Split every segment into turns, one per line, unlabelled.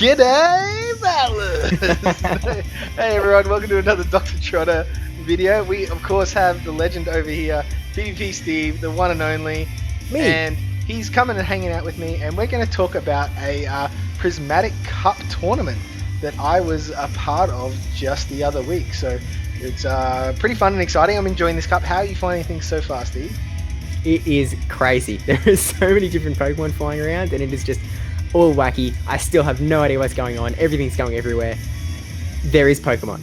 G'day, battlers! Hey everyone, welcome to another Dr. Trotter video. We, of course, have the legend over here, PvPSteve, the one and only.
Me.
And he's coming and hanging out with me, and we're going to talk about a Prismatic Cup tournament that I was a part of just the other week. So it's pretty fun and exciting. I'm enjoying this cup. How are you finding things so far, Steve?
It is crazy. There are so many different Pokemon flying around, and it is just all wacky. I still have no idea what's going on. Everything's going everywhere. There is Pokemon.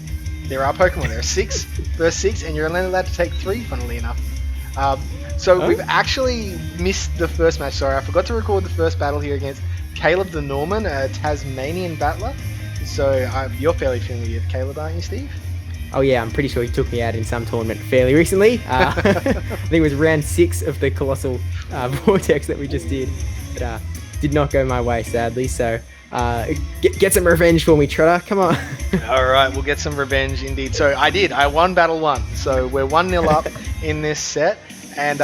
There are Pokemon. There are six. First six, and you're only allowed to take three, funnily enough. We've actually missed the first match. Sorry, I forgot to record the first battle here against CalebTheNorman, a Tasmanian battler. So you're fairly familiar with Caleb, aren't you, Steve?
Oh yeah, I'm pretty sure he took me out in some tournament fairly recently. I think it was round 6 of the Colossal Vortex that we just did. But did not go my way, sadly. So get some revenge for me, Trotter. Come on.
All right, we'll get some revenge indeed. So I won battle 1. So we're 1-0 up in this set. And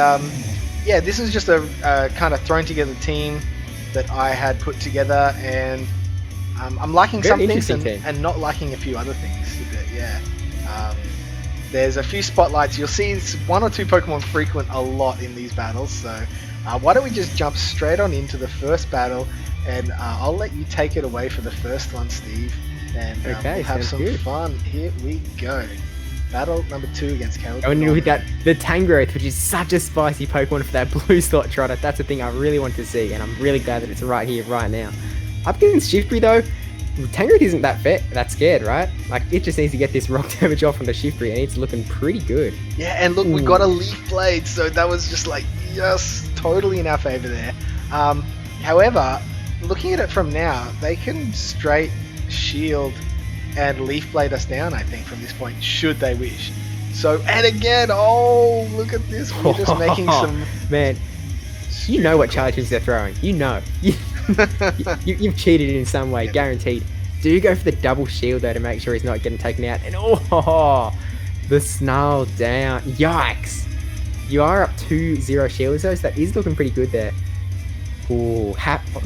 yeah, this is just a kind of thrown together team that I had put together. And I'm liking some things and not liking a few other things. But yeah. There's a few spotlights. You'll see one or two Pokemon frequent a lot in these battles. So why don't we just jump straight on into the first battle, and I'll let you take it away for the first one, Steve, and we'll have some fun. Here we go. Battle number 2 against Caleb.
Going in with the Tangrowth, which is such a spicy Pokemon for that blue slot, Trotter. That's the thing I really want to see, and I'm really glad that it's right here, right now. Up against Shiftry though, Tangrowth isn't that scared, right? Like, it just needs to get this rock damage off on the Shiftry, and it's looking pretty good.
Yeah, and look, we got a Leaf Blade, so that was just like, yes, totally in our favor there. However, looking at it from now, they can straight shield and Leaf Blade us down, I think, from this point, should they wish. So, and again, oh, look at this, we're just making some...
Man, you know what charge moves they're throwing. You know. You've cheated in some way, guaranteed. Do go for the double shield though to make sure he's not getting taken out. And the snarl down. Yikes! You are up 2-0 shields though, so that is looking pretty good there. Ooh,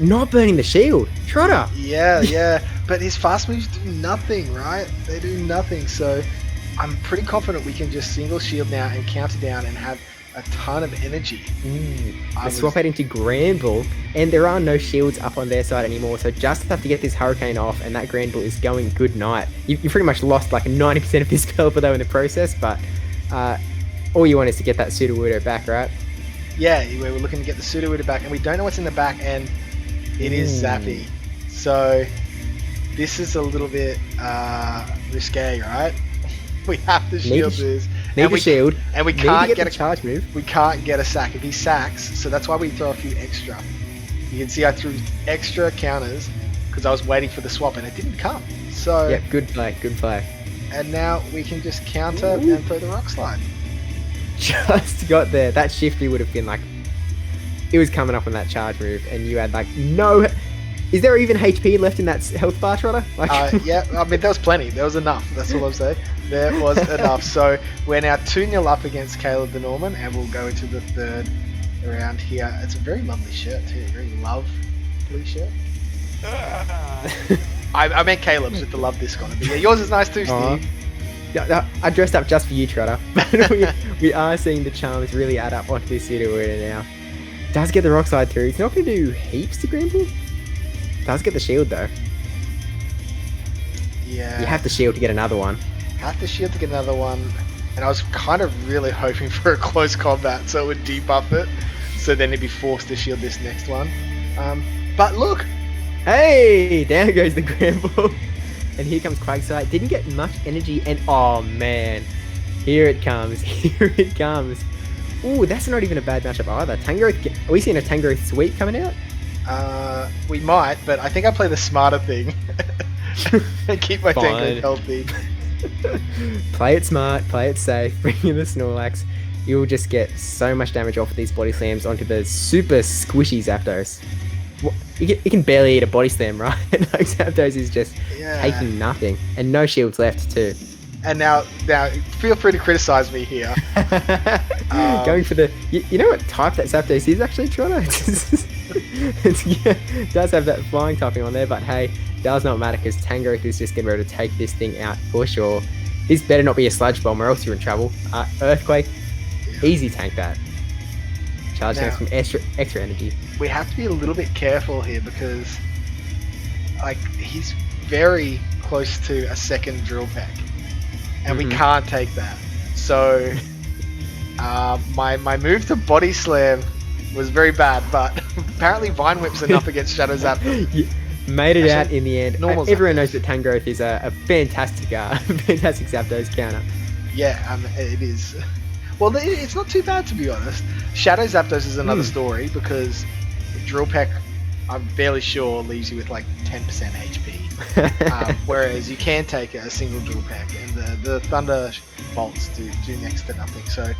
not burning the shield, Trotter.
Yeah. But his fast moves do nothing, right? They do nothing. So I'm pretty confident we can just single shield now and counter down and have a ton of energy.
Swap out into Granbull, and there are no shields up on their side anymore, so just have to get this Hurricane off, and that Granbull is going good night. You pretty much lost like 90% of this Pelipper though in the process, but all you want is to get that Sudowoodo back, right? Yeah,
we're looking to get the Sudowoodo back, and we don't know what's in the back, and it is Zappy. So this is a little bit risque, right? We have to shield this.
Shield.
And we can't get a
charge move.
We can't get a sack if he sacks, so that's why we throw a few extra. You can see I threw extra counters because I was waiting for the swap and it didn't come. So
yeah, good play.
And now we can just counter and throw the Rock Slide.
Just got there. That Shiftry would have been like, it was coming up on that charge move, and you had like no. Is there even HP left in that health bar, Trotter?
Yeah, I mean, there was plenty. There was enough. That's all I'm saying. There was enough. So we're now 2-0 up against CalebTheNorman, and we'll go into the third round here. It's a very lovely shirt, too. Very lovely shirt. I meant Caleb's with the love disc on it. But yeah, yours is nice too, Steve.
Yeah, I dressed up just for you, Trotter. we are seeing the charms really add up onto this Sudowoodo now. Does get the Rock Slide through. It's not going to do heaps to Granbull. Does get the shield though.
Yeah.
You have to shield to get another one.
And I was kind of really hoping for a close combat so it would debuff it. So then it'd be forced to shield this next one. But look!
Hey! Down goes the Granbull. And here comes Quagsire. Didn't get much energy, and oh man. Here it comes. Ooh, that's not even a bad matchup either. Tangrowth, are we seeing a Tangrowth sweep coming out?
We might, but I think I play the smarter thing and keep my Tangrowth healthy.
Play it smart, play it safe, bring in the Snorlax. You'll just get so much damage off of these body slams onto the super squishy Zapdos. You can barely eat a body slam, right? Like, Zapdos is just taking nothing, and no shields left too.
And now feel free to criticize me here.
Going for the... You know what type that Zapdos is actually, Trotter? It does have that flying typing on there, but hey, does not matter because Tangrowth is just going to be able to take this thing out for sure. This better not be a Sludge Bomb or else you're in trouble. Earthquake, easy tank that. Charge now, some extra energy.
We have to be a little bit careful here because like he's very close to a second Drill Peck. And we can't take that. So my move to Body Slam was very bad, but apparently Vine Whip's enough against Shadow Zapdos.
Made it out in the end. Everyone
Zapdos.
knows that Tangrowth is a fantastic fantastic Zapdos counter.
Yeah, it is. Well, it's not too bad to be honest. Shadow Zapdos is another story because Drill Peck, I'm fairly sure, leaves you with like 10% HP. Whereas you can take a single Drill Peck, and the Thunder Bolts do next to nothing. So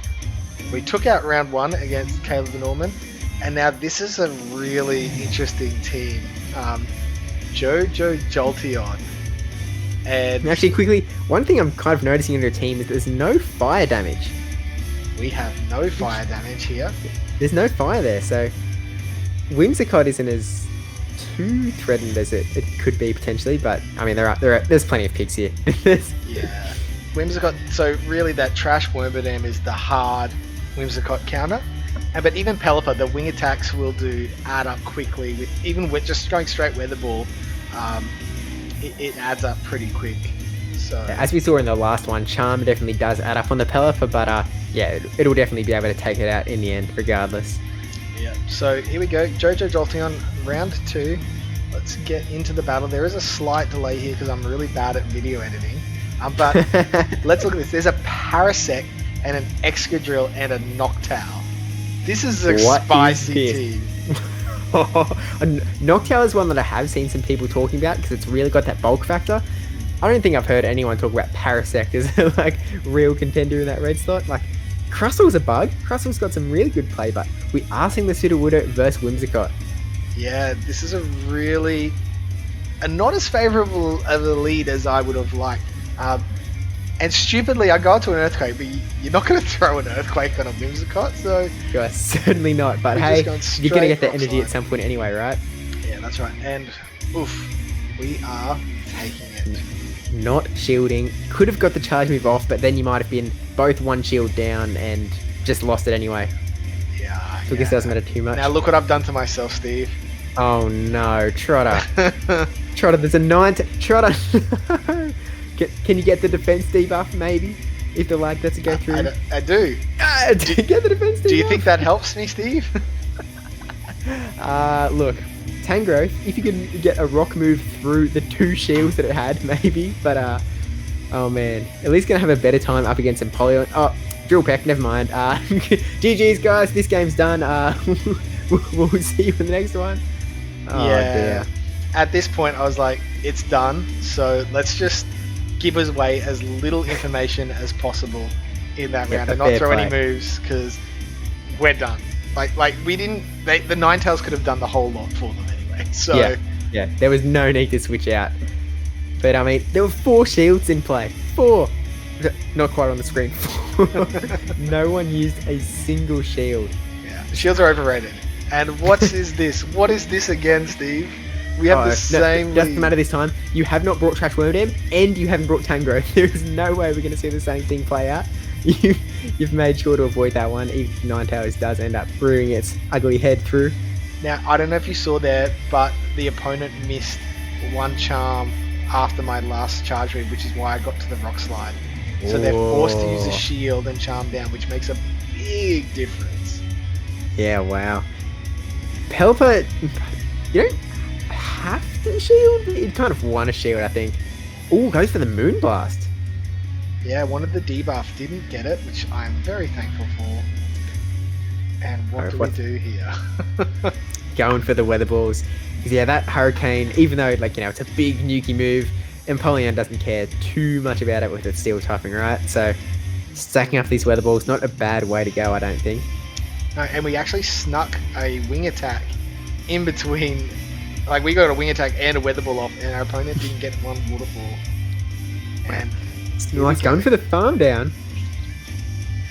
we took out round 1 against CalebTheNorman, and now this is a really interesting team. Jojo Jolteon. And
actually, quickly, one thing I'm kind of noticing in their team is there's no fire damage.
We have no fire damage here.
There's no fire there, so Whimsicott isn't as too threatened as it could be potentially, but I mean there's plenty of picks here.
Yeah. Whimsicott, so really that Trash Wormbadam is the hard Whimsicott counter. But even Pelipper, the wing attacks will add up quickly. With just going straight Weather Ball, it adds up pretty quick. So
as we saw in the last one, Charm definitely does add up on the Pelipper, but yeah, it'll definitely be able to take it out in the end, regardless.
Yeah. So here we go, Jojo Jolteon, round 2. Let's get into the battle. There is a slight delay here because I'm really bad at video editing. But let's look at this. There's a Parasect and an Excadrill and a Noctowl. This is a spicy team.
Noctowl is one that I have seen some people talking about because it's really got that bulk factor. I don't think I've heard anyone talk about Parasect as a like real contender in that red slot. Like Crustle's a bug. Crustle's got some really good play, but we are seeing the Sudowoodo versus Whimsicott.
Yeah, this is a really not as favourable of a lead as I would have liked. And stupidly, I go into an Earthquake, but you're not going to throw an Earthquake on a Whimsicott, so...
Yeah, certainly not, but hey, you're going to get the energy at some point anyway, right?
Yeah, that's right, and oof, we are taking it.
Not shielding. Could have got the charge move off, but then you might have been both one shield down and just lost it anyway.
Yeah,
so I guess it doesn't matter too much.
Now look what I've done to myself, Steve.
Oh no, Trotter. Trotter, there's a 9 Trotter. Can you get the defense debuff maybe? If the lag doesn't go through?
I do.
Get the defense debuff.
Do you think that helps me, Steve?
Look, Tangrowth, if you can get a rock move through the 2 shields that it had, maybe. But, oh man. At least gonna have a better time up against Empoleon. Oh, Drill Peck, never mind. GG's guys, this game's done. We'll see you in the next one. Oh,
yeah.
Dear.
At this point, I was like, it's done. So let's just give away as little information as possible in that round and not throw any moves because we're done. Like we didn't. The Ninetales could have done the whole lot for them anyway. So
yeah, there was no need to switch out. But I mean, there were 4 shields in play. 4. Not quite on the screen. 4. No one used a single shield.
Yeah, shields are overrated. And what is this? What is this again, Steve? We have the same lead.
Doesn't matter this time. You have not brought Trash Wormbadam, and you haven't brought Tangrowth. There is no way we're going to see the same thing play out. You've made sure to avoid that one, even if Ninetales does end up rearing its ugly head through.
Now, I don't know if you saw there, but the opponent missed 1 charm after my last charge read, which is why I got to the Rock Slide. So they're forced to use a shield and charm down, which makes a big difference.
Yeah, wow. Pelipper, you don't have to shield. It kind of won a shield, I think. Oh, goes for the Moonblast.
Yeah, wanted the debuff, didn't get it, which I'm very thankful for. And what do we do here?
Going for the Weather Balls. Yeah, that Hurricane, even though it's a big nuky move, Empoleon doesn't care too much about it with its steel typing, right? So stacking up these Weather Balls, not a bad way to go, I don't think.
No, and we actually snuck a wing attack in between. Like, we got a wing attack and a Weather Ball off, and our opponent didn't get 1 Waterfall. And
nice, going for the farm down.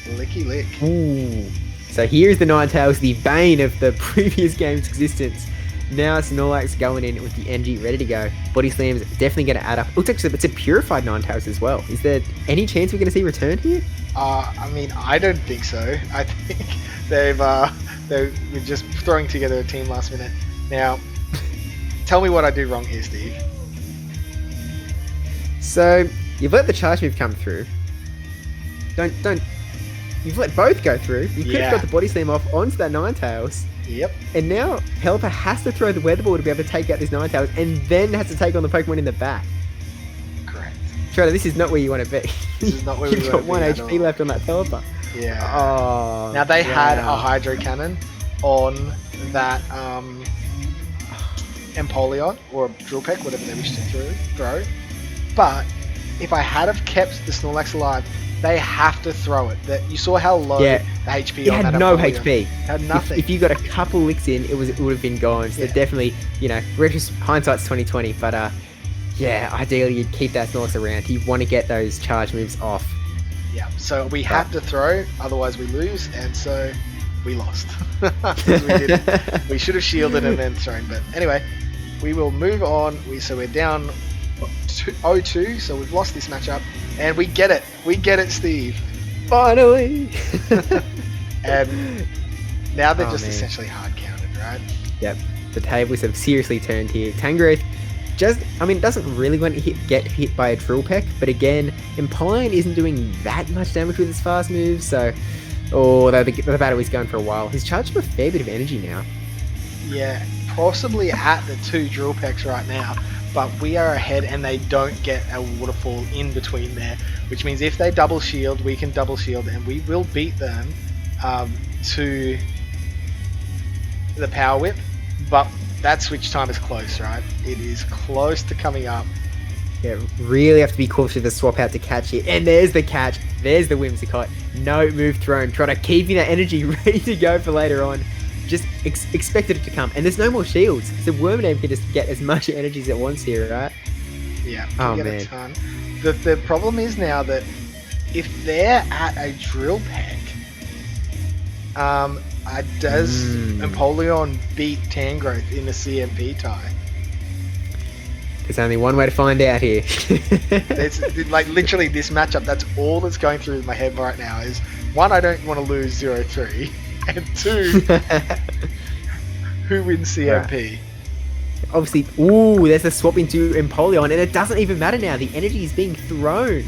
Licky lick.
Ooh. So here's the Ninetales, the bane of the previous game's existence. Now Snorlax going in with the energy ready to go. Body Slam's definitely going to add up. Looks like it's a purified Ninetales as well. Is there any chance we're going to see return here?
I mean, I don't think so. I think they're just throwing together a team last minute. Now, tell me what I do wrong here, Steve.
So you've let the charge move come through. Don't. You've let both go through. You could have got the Body Slam off onto that Ninetales.
Yep.
And now Pelipper has to throw the Weather Ball to be able to take out this Ninetales, and then has to take on the Pokemon in the back.
Correct.
Trotter, this is not where you want to be.
This is not where we
You've
want
got
to be
1 HP left on that Pelipper.
Yeah.
Oh.
Now they had a Hydro Cannon on that Empoleon or Drill Peck, whatever they wish to throw. But if I had have kept the Snorlax alive, they have to throw it. That you saw how low the HP
it
on
had
that
no
Empoleon.
HP.
Had nothing.
If you got a couple licks in, it would have been gone. So definitely, hindsight's 2020. But ideally you'd keep that Snorlax around. You want to get those charge moves off.
Yeah. So we have to throw, otherwise we lose, and so we lost. Because we didn't. We should have shielded and then thrown. But anyway, we will move on. So we're down 0-2. So we've lost this matchup. And we get it. We get it, Steve.
Finally.
And now they're essentially hard counted, right?
Yep. The tables have seriously turned here. Tangrowth doesn't really want to get hit by a Drill Peck, but again, Empoleon isn't doing that much damage with his fast moves, so... Although the battle is going for a while. He's charged with a fair bit of energy now.
Yeah, possibly at the 2 Drill Pecks right now. But we are ahead and they don't get a waterfall in between there, which means if they double shield, we can double shield and we will beat them to the Power Whip. But that switch time is close, right? It is close to coming up.
Yeah, really have to be cautious of the swap out to catch it. And there's the catch. There's the Whimsicott. No move thrown. Try to keeping that energy ready to go for later on. Just expected it to come, and there's no more shields, so Wormadam can just get as much energy as it wants here, right?
Yeah, get a ton. The problem is now that if they're at a Drill Peck, does Empoleon beat Tangrowth in the CMP tie?
There's only one way to find out here.
It's like literally this matchup. That's all that's going through my head right now. Is one, I don't want to lose 0-3. And 2, who wins CMP?
Right. Obviously, there's the swap into Empoleon, and it doesn't even matter now. The energy is being thrown.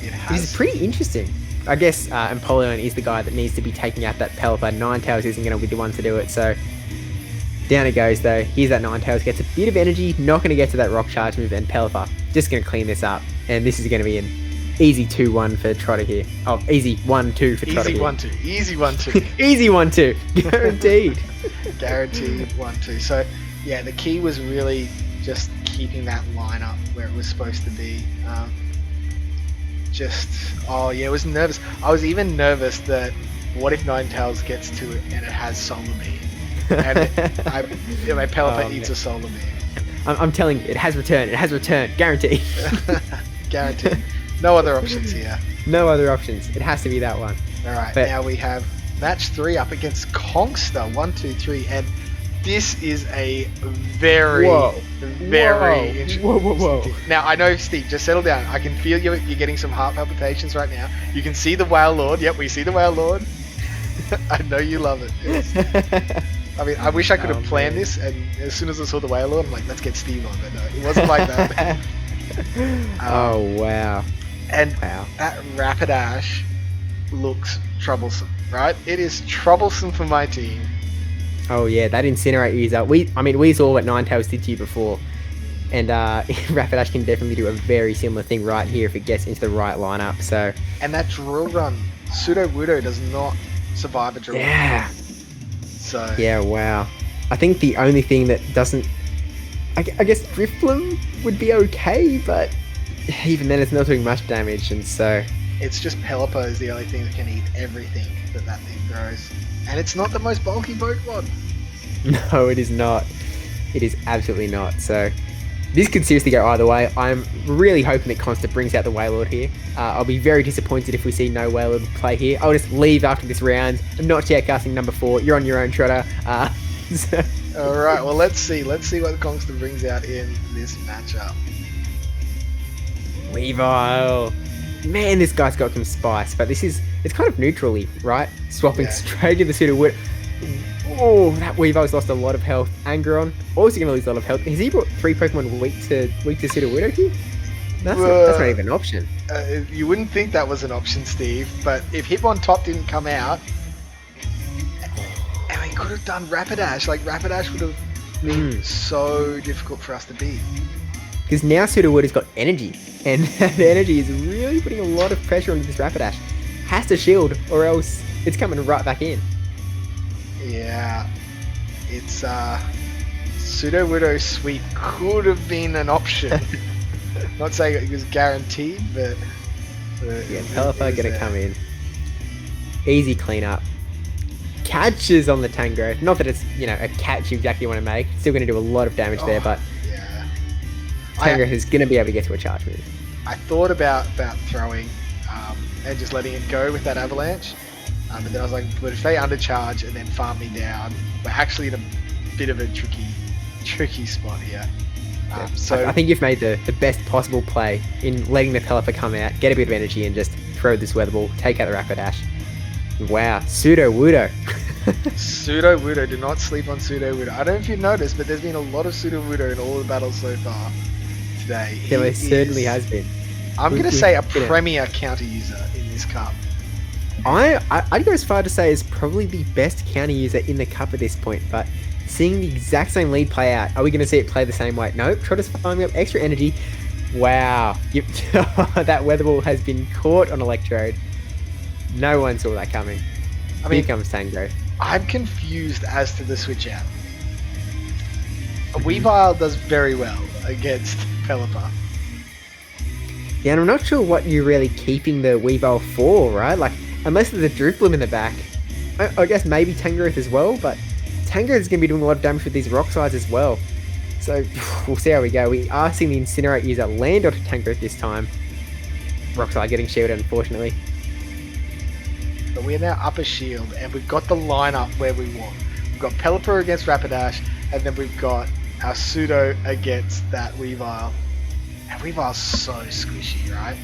It is pretty interesting. I guess Empoleon is the guy that needs to be taking out that Pelipper. Ninetales isn't going to be the one to do it, so down it goes though. Here's that Ninetales, gets a bit of energy, not going to get to that Rock Charge move, and Pelipper just going to clean this up, and this is going to be an easy 2-1 for Trotter here. Oh, easy 1-2 for Trotter here.
Easy 1-2.
Easy 1-2. Guaranteed.
Guaranteed 1-2. So, yeah, the key was really just keeping that lineup where it was supposed to be. It was nervous. I was even nervous that what if Ninetales gets to it and it has Solar Beam? And my Pelipper eats a Solar Beam.
I'm telling you, it has returned. It has returned. Guaranteed.
Guaranteed. No other options here.
No other options. It has to be that one.
Alright, now we have match 3 up against Kongster. 1, 2, 3. And this is a very interesting.
Whoa.
Now, I know, Steve, just settle down. I can feel you're getting some heart palpitations right now. You can see the Whale Lord. Yep, we see the Whale Lord. I know you love it. I mean, I wish I could have planned this, and as soon as I saw the Whale Lord, I'm like, let's get Steve on. But no, it wasn't like that.
Oh, wow.
And that Rapidash looks troublesome, right? It is troublesome for my team.
Oh yeah, that Incinerate user. We saw what Ninetales did to you before. And Rapidash can definitely do a very similar thing right here if it gets into the right lineup. So. And
that Drill Run, Sudowoodo does not survive a Drill Run.
Yeah.
So.
Yeah, wow. I think the only thing that doesn't... I guess Drifloon would be okay, but even then it's not doing much damage, and so...
It's just Pelipper is the only thing that can eat everything that thing throws. And it's not the most bulky Pokemon.
No, it is not. It is absolutely not. So this could seriously go either way. I'm really hoping that Consta brings out the Wailord here. I'll be very disappointed if we see no Wailord play here. I'll just leave after this round. I'm not yet casting number 4. You're on your own, Trotter. So
All right. Well, let's see. Let's see what the Kongster brings out in this matchup.
Weavile. Man, this guy's got some spice, but it's kind of neutrally, right? Swapping
Yeah.
straight to the Sudowoodo. Oh, that Weavile's lost a lot of health. Angron, also going to lose a lot of health. Has he brought 3 Pokemon weak to Sudowoodo here? That's not even an option.
You wouldn't think that was an option, Steve, but if Hitmontop didn't come out, and we could have done Rapidash. Like, Rapidash would have been so difficult for us to beat.
Because now Sudowoodo's got energy, and that energy is really putting a lot of pressure onto this Rapidash. Has to shield, or else it's coming right back in.
Yeah, it's Sudowoodo sweep could have been an option. Not saying it was guaranteed, but
yeah, Pelipper gonna come in. Easy cleanup. Catches on the Tangrowth. Not that it's a catch you exactly want to make. Still gonna do a lot of damage there, but
yeah,
Tangrowth is gonna be able to get to a charge move.
I thought about throwing and just letting it go with that avalanche. But then I was like, but if they undercharge and then farm me down, we're actually in a bit of a tricky spot here. So
I think you've made the best possible play in letting the Pelipper come out, get a bit of energy, and just throw this Weather Ball, take out the Rapidash. Wow, Sudowoodo.
Sudowoodo, do not sleep on Sudowoodo. I don't know if you've noticed, but there's been a lot of Sudowoodo in all the battles so far today.
Yeah, there certainly has been.
I'm going to say a premier counter user in this cup.
I'd go as far to say is probably the best counter user in the cup at this point, but seeing the exact same lead play out, are we going to see it play the same way? Nope, Trotter's farming up extra energy. Wow, that Weather Ball has been caught on Electrode. No one saw that coming. Here comes Tangrowth.
I'm confused as to the switch out. Weavile does very well against Pelipper.
Yeah, and I'm not sure what you're really keeping the Weavile for, right? Like, unless there's a Drifblim in the back. I guess maybe Tangrowth as well, but Tangrowth is going to be doing a lot of damage with these rock slides as well. So, we'll see how we go. We are seeing the Incinerate user land onto Tangrowth this time. Rock slide getting shielded, unfortunately.
But we're now up a shield, and we've got the lineup where we want. We've got Pelipper against Rapidash, and then we've got our Pseudo against that Weavile. And Weavile's so squishy, right?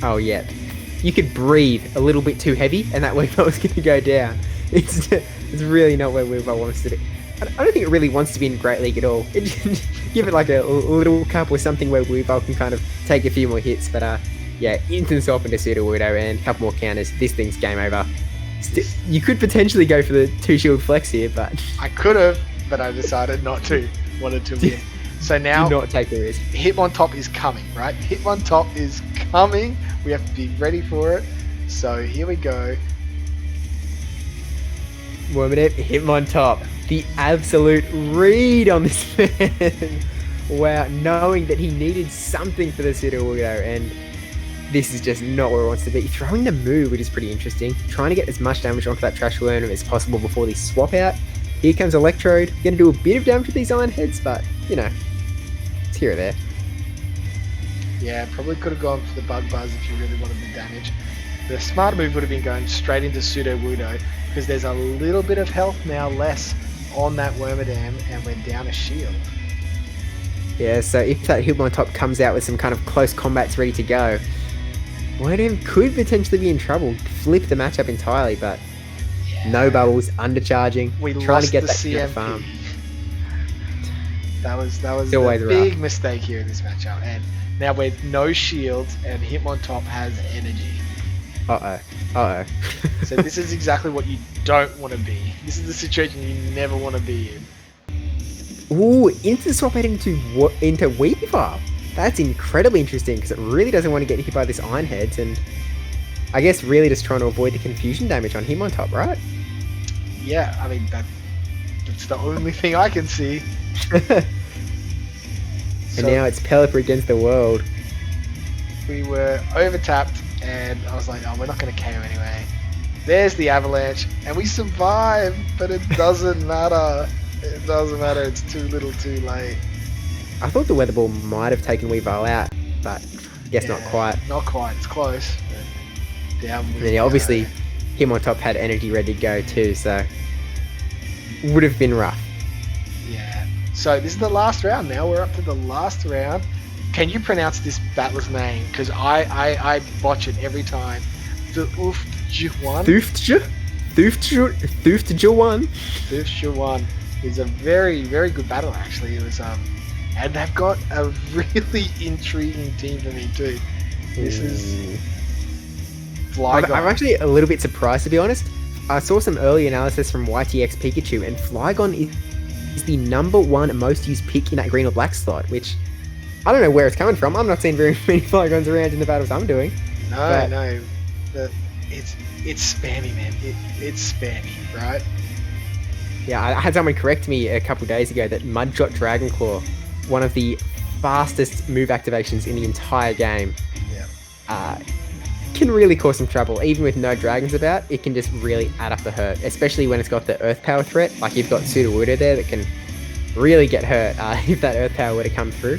Oh, yeah. You could breathe a little bit too heavy, and that Weavile's going to go down. It's really not where Weavile wants to be. I don't think it really wants to be in Great League at all. Give it like a little cup or something where Weavile can kind of take a few more hits, but yeah, instant swap into Sudowoodo and a couple more counters. This thing's game over. You could potentially go for the 2-shield flex here, but
I could have, but I decided not to. Wanted to win. So now,
do not take the risk.
Hitmontop is coming, right? Hitmontop is coming. We have to be ready for it. So here we go.
Wormadip, Hitmontop. The absolute read on this man. Wow, knowing that he needed something for the Sudowoodo, and this is just not where it wants to be. Throwing the move, which is pretty interesting. Trying to get as much damage onto that Trash Worm as possible before they swap out. Here comes Electrode. Going to do a bit of damage with these Iron Heads, but, it's here or there.
Yeah, probably could have gone for the Bug Buzz if you really wanted the damage. The smarter move would have been going straight into Sudowoodo, because there's a little bit of health now less on that Wormadam, and we're down a shield.
Yeah, so if that Hitmontop comes out with some kind of close combats ready to go, Wormadam could potentially be in trouble. Flip the matchup entirely, but no bubbles, undercharging,
We
trying
lost
to get
the
that
CMP.
farm.
That was
Always
a big mistake here in this matchup, and now we're no shields, and Hitmontop has energy. So this is exactly what you don't want to be. This is the situation you never want to be in.
Ooh, instant swap into Weavile. That's incredibly interesting because it really doesn't want to get hit by this Iron Heads, and I guess really just trying to avoid the confusion damage on him on top, right?
Yeah, I mean that's the only thing I can see.
And now it's Pelipper against the world.
We were over tapped, and I was like, oh, we're not going to KO anyway. There's the avalanche, and we survived, but it doesn't matter. It doesn't matter. It's too little, too late.
I thought the Weather Ball might have taken Weavile out, but I guess not quite.
Not quite. It's close. Down.
And then obviously, him on top had energy ready to go too, so would have been rough.
So this is the last round now. We're up to the last round. Can you pronounce this battler's name? Because I botch it every time. The Ufjuan.
Thooftjuan.
Thooftjuan is a very, very good battler, actually. It was and they've got a really intriguing team for me too. This is Flygon.
I'm actually a little bit surprised, to be honest. I saw some early analysis from YTX Pikachu, and Flygon is the #1 most used pick in that green or black slot, which I don't know where it's coming from. I'm not seeing very many Flygons around in the battles I'm doing.
No. It's spammy, man. It's spammy, right?
Yeah, I had someone correct me a couple days ago that Mudshot Dragonclaw, one of the fastest move activations in the entire game, can really cause some trouble. Even with no dragons about, it can just really add up the hurt, especially when it's got the Earth Power threat. Like, you've got Sudowoodo there that can really get hurt if that Earth Power were to come through.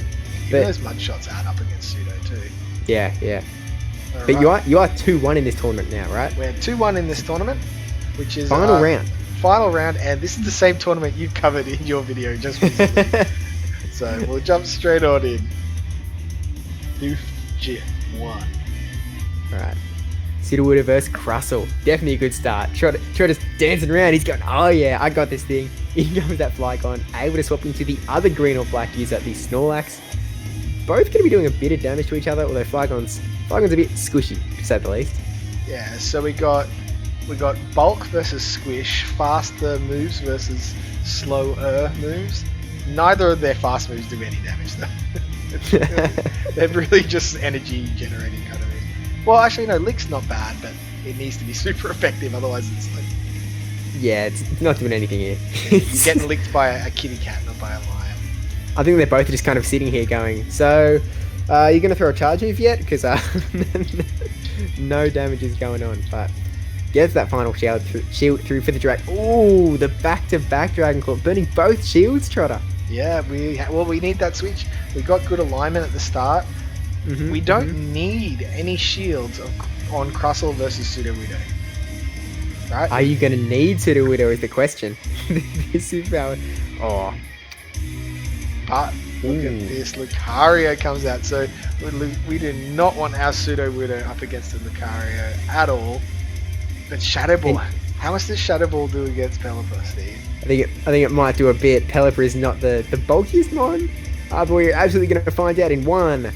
But those mud shots add up against Pseudo too.
Yeah.
All
But
right.
you are 2-1 in this tournament now, right?
We're 2-1 in this tournament, which is
Final round.
Final round, and this is the same tournament you've covered in your video just recently. So we'll jump straight on in. Doofjit 1.
Alright. Sudowoodo versus Crustle. Definitely a good start. Trotter's dancing around. He's going, oh yeah, I got this thing. In comes that Flygon. Able to swap into the other green or black user, the Snorlax. Both going to be doing a bit of damage to each other, although Flygon's a bit squishy, to say the least.
Yeah, so we got bulk versus squish, faster moves versus slower moves. Neither of their fast moves do any damage though. They're really just energy generating kind of moves. Well, actually no, Lick's not bad, but it needs to be super effective, otherwise it's like...
Yeah, it's not doing anything here.
You're getting licked by a kitty cat, not by a lion.
I think they're both just kind of sitting here going, so, you're going to throw a charge move yet? Because no damage is going on, but gets that final shield through for the drag. Ooh, the back-to-back Dragon Claw, burning both shields, Trotter.
Yeah, we need that switch. We got good alignment at the start. We don't need any shields on Crustle versus Sudowoodo. Right?
Are you going to need Sudowoodo is the question. This is power. Oh.
But look at this, Lucario comes out. So we do not want our Sudowoodo up against the Lucario at all. But Shadow Ball, how much does Shadow Ball do against Pelipper, Steve?
I think it might do a bit. Pelipper is not the bulkiest mon. But we're absolutely going to find out in one.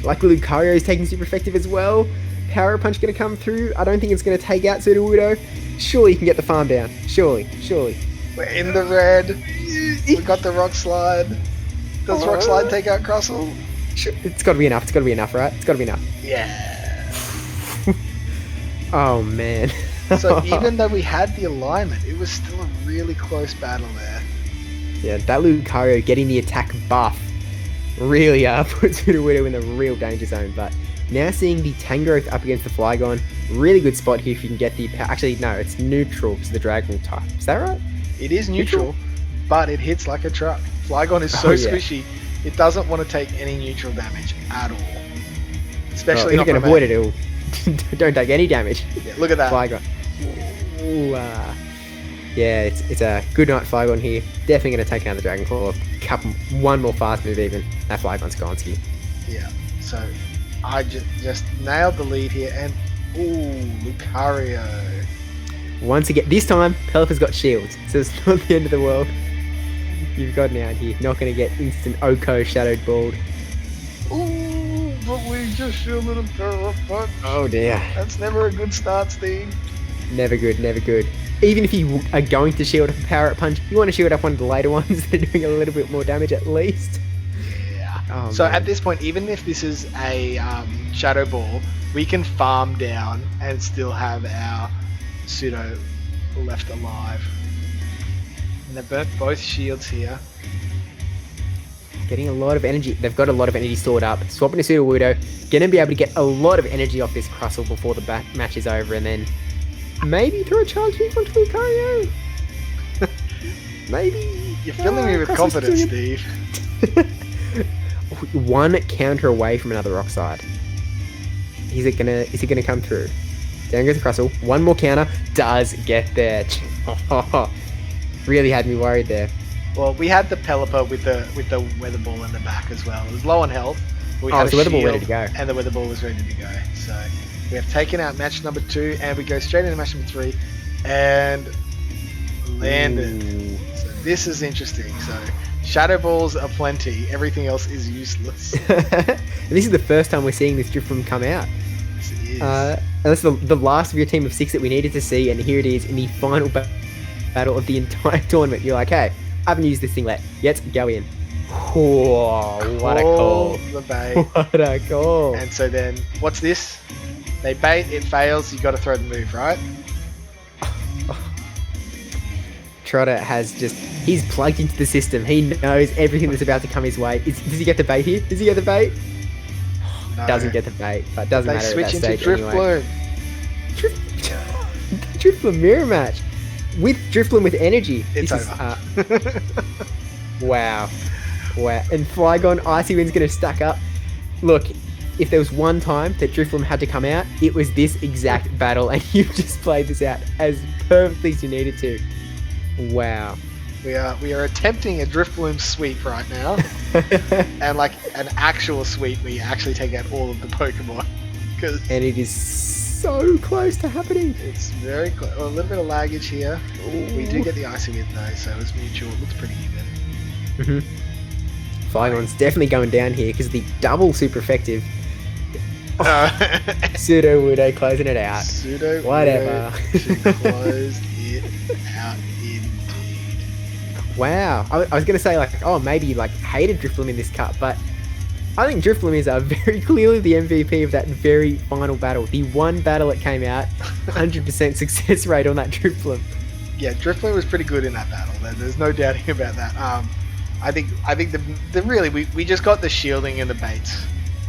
Like Lucario is taking super effective as well. Power Punch going to come through. I don't think it's going to take out Sudowoodo. Surely you can get the farm down. Surely.
We're in the red. We got the Rock Slide. Does Rock Slide take out Crustle?
It's got to be enough. Right? It's got to be enough.
Yeah.
Oh man.
So even though we had the alignment, it was still a really close battle there.
Yeah, that Lucario getting the attack buff really puts Sudowoodo in the real danger zone. But now seeing the Tangrowth up against the Flygon, really good spot here if you can get the... Actually, no, it's neutral to the Dragon type. Is that right?
It is neutral, but it hits like a truck. Flygon is so squishy, it doesn't want to take any neutral damage at all. Especially
if you can avoid it, it'll don't take any damage.
Yeah, look at that.
Flygon. Ooh, yeah, it's a good night Flygon here. Definitely going to take down the Dragon Claw. One more fast move even. That Flygon's gone to you.
Yeah, so I just nailed the lead here, and ooh, Lucario.
Once again, this time, Pelipper's got shields, so it's not the end of the world. You've gotten out here. Not going to get instant Oko Shadowed Balled.
Ooh, but we just shielded a Power Punch.
Oh dear.
That's never a good start, Steve.
Never good. Even if you are going to shield up a Power Punch, you want to shield up one of the later ones that are doing a little bit more damage at least.
Yeah.
Oh,
so
man.
at this point, even if this is a Shadow Ball, we can farm down and still have our Pseudo left alive. And they've burnt both shields here.
Getting a lot of energy. They've got a lot of energy stored up. Swapping to Sudowoodo. Going to be able to get a lot of energy off this Crustle before the match is over, and then maybe throw a charge move onto Lucario. Maybe.
You're filling me with confidence, Steve.
One counter away from another Rock Slide. Is it gonna come through? Down goes the Crustle. One more counter does get there. really had me worried there.
Well, we had the Pelipper with the weather ball in the back as well. It was low on health. But we had
the weather ball ready to go.
And the weather ball was ready to go. So we have taken out match number 2, and we go straight into match number 3, and landed.
Ooh.
So this is interesting. So shadow balls are plenty. Everything else is useless.
This is the first time we're seeing this Drifloon come out.
Yes, it is.
And that's the last of your team of 6 that we needed to see, and here it is in the final battle of the entire tournament. You're like, hey, I haven't used this thing yet. Let's go in. Oh, what a call.
The bait.
What a call.
And so then, what's this? They bait, it fails, you got to throw the move, right?
Trotter has he's plugged into the system. He knows everything that's about to come his way. Does he get the bait here? Does he get the bait?
No.
Doesn't get the bait, but doesn't matter
They
at
switch
that
into
stage
Drifloon.
anyway. Drifloon mirror match. With Drifloon with energy.
It's
This
over.
Wow. And Flygon, Icy Wind's going to stack up. Look, if there was one time that Drifloon had to come out, it was this exact battle, and you've just played this out as perfectly as you needed to. Wow.
We are attempting a Drifloon sweep right now. And like an actual sweep where you actually take out all of the Pokemon.
And it is so close to happening.
It's very close. Well, a little bit of laggage here. Ooh. We do get the Icy Wind though, so it's mutual. It looks pretty even.
Flygon's definitely going down here because the double super effective. Pseudo Wudo closing it out.
Pseudo
whatever.
Closed it out indeed.
Wow. I was going to say maybe you hated Drifloon in this cup, but I think Drifloon is very clearly the MVP of that very final battle. The one battle that came out, 100% success rate on that Drifloon.
Yeah, Drifloon was pretty good in that battle. There's no doubting about that. I think the really we just got the shielding and the baits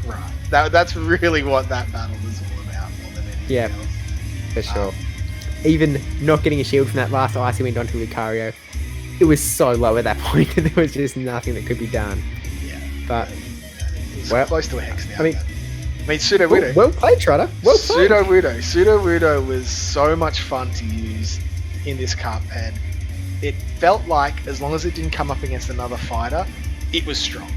right. That's really what that battle was all about more than anything else.
For sure. Even not getting a shield from that last Icy Wind onto Lucario, it was so low at that point that there was just nothing that could be done.
Yeah.
But
it's close to a hex now.
I mean
Pseudo Wudo.
Well played, Trotter. Well played.
Pseudo Wudo was so much fun to use in this cup, and it felt like as long as it didn't come up against another fighter, it was strong.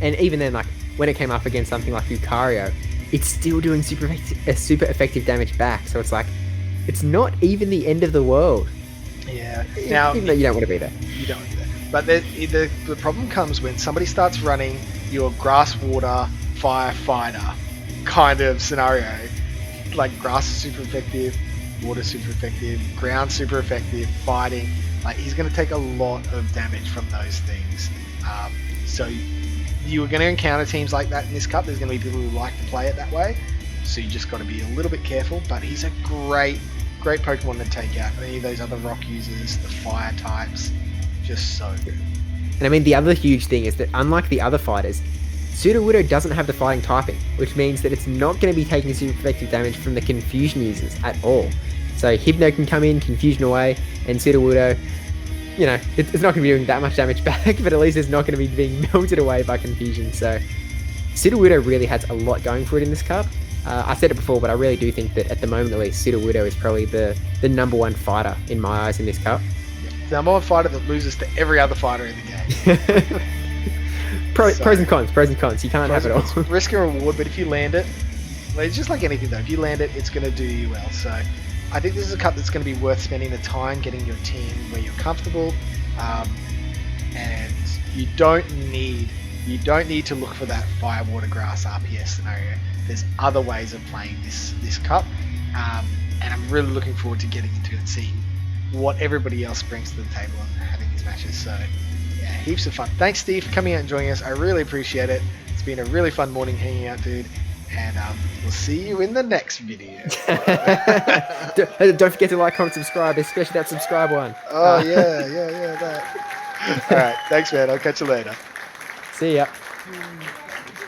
And even then, when it came up against something like Lucario, it's still doing super effective damage back. So it's not even the end of the world.
Yeah. Now,
even though you don't want to be there.
You don't want to be there. But the problem comes when somebody starts running your grass, water, fire, fighter kind of scenario. Like grass is super effective, water super effective, ground super effective, fighting. He's going to take a lot of damage from those things. So you are going to encounter teams like that in this cup. There's going to be people who like to play it that way. So you just got to be a little bit careful. But he's a great Pokemon to take out. Any of those other rock users, the fire types, just so good.
And I mean, the other huge thing is that unlike the other fighters, Sudowoodo doesn't have the fighting typing, which means that it's not going to be taking super effective damage from the Confusion users at all. So Hypno can come in, Confusion away, and Sudowoodo, it's not going to be doing that much damage back, but at least it's not going to be being melted away by Confusion. So Sudowoodo really has a lot going for it in this cup. I said it before, but I really do think that at the moment at least, Sudowoodo is probably the number one fighter in my eyes in this cup.
The number one fighter that loses to every other fighter in the game.
Pros and cons. You can't have it all.
Risk and reward, but if you land it, it's just like anything though. If you land it, it's going to do you well. So I think this is a cup that's going to be worth spending the time getting your team where you're comfortable, and you don't need to look for that fire, water, grass RPS scenario. There's other ways of playing this cup, and I'm really looking forward to getting into it and seeing what everybody else brings to the table and having these matches. So yeah, heaps of fun. Thanks, Steve, for coming out and joining us. I really appreciate it. It's been a really fun morning hanging out, dude. And we'll see you in the next video.
Don't forget to like, comment, subscribe, especially that subscribe one.
Oh, yeah, that. All right, thanks, man. I'll catch you later.
See ya.